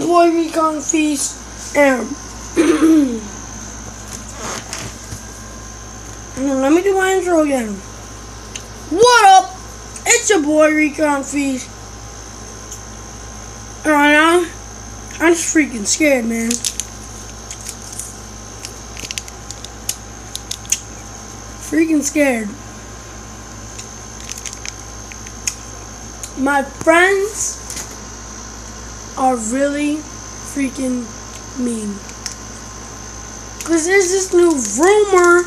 your boy Recon Feast, and let me do my intro again. What up? It's your boy Recon Feast. And right now, I'm just freaking scared, man. Freaking scared. My friends are really freaking mean. Because there's this new rumor,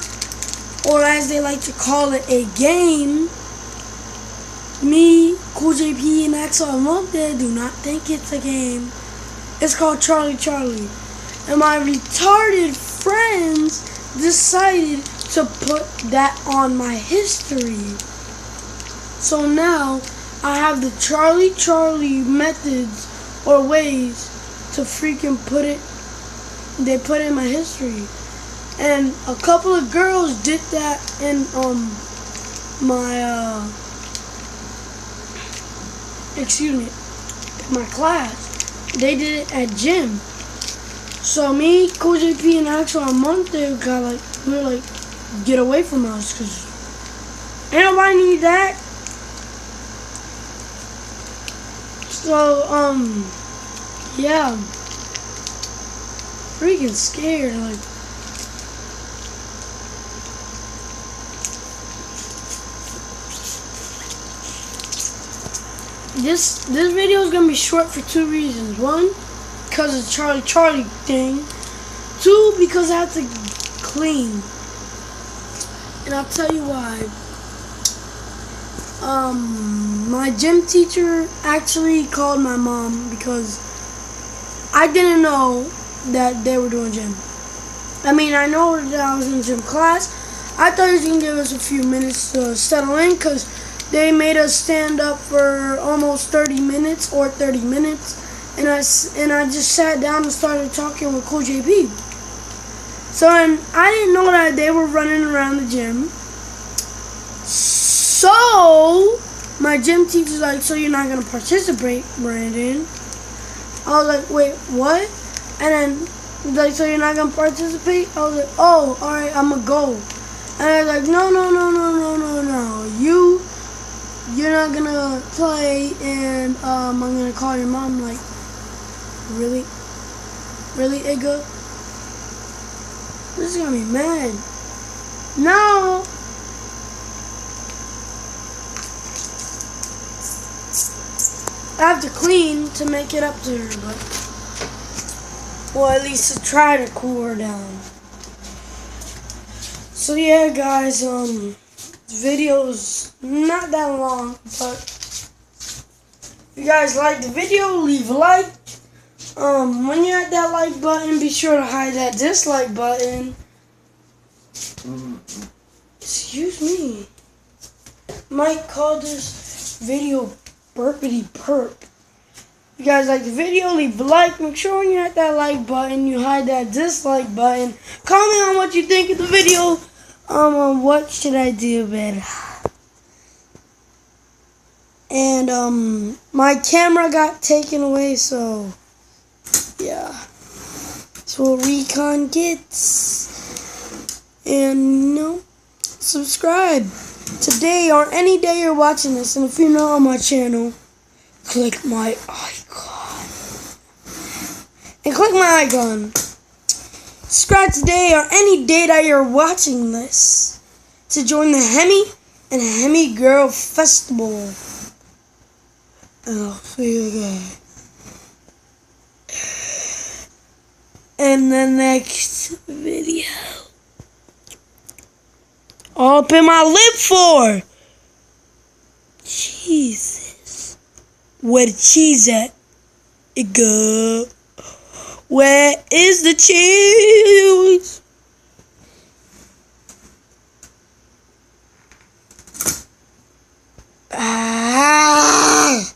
or as they like to call it, a game. Me, Cool JP, and Axel Almonte do not think it's a game. It's called Charlie Charlie. And my retarded friends decided to put that on my history. So now, I have the Charlie Charlie methods or ways to freaking put it, they put it in my history. And a couple of girls did that in my class. They did it at gym. So me, Cool JP, and Axel Almonte got we were like, get away from us, cause ain't nobody need that. So, yeah, freaking scared, like, this video is gonna be short for two reasons. One, because of the Charlie Charlie thing. Two, because I have to clean, and I'll tell you why. My gym teacher actually called my mom because I didn't know that they were doing gym. I mean, I know that I was in gym class. I thought he was going to give us a few minutes to settle in because they made us stand up for almost 30 minutes or 30 minutes. And I just sat down and started talking with Cool JP. So, and I didn't know that they were running around the gym. So, my gym teacher's like, so you're not going to participate, Brandon? I was like, wait, what? And then, he's like, so you're not going to participate? I was like, oh, alright, I'm going to go. And I was like, no. You're not going to play, and I'm going to call your mom. Like, really? Really, Igga? This is going to be mad. No! I have to clean to make it up to her, but, well, at least to try to cool her down. So yeah, guys, this video's not that long, but if you guys like the video, leave a like. When you're at that like button, be sure to hide that dislike button. Excuse me. Might call this video Burpity Burp. If you guys like the video, leave a like. Make sure when you're at that like button, you hide that dislike button. Comment on what you think of the video. What should I do better? And my camera got taken away, so yeah, that's what Recon gets. And subscribe today or any day you're watching this, and if you're not on my channel, click my icon. And click my icon. Subscribe today or any day that you're watching this to join the Hemi and Hemi Girl Festival. And I'll see you again in the next video. All up in my lip for? Jesus. Where the cheese at? It go. Where is the cheese? Ah.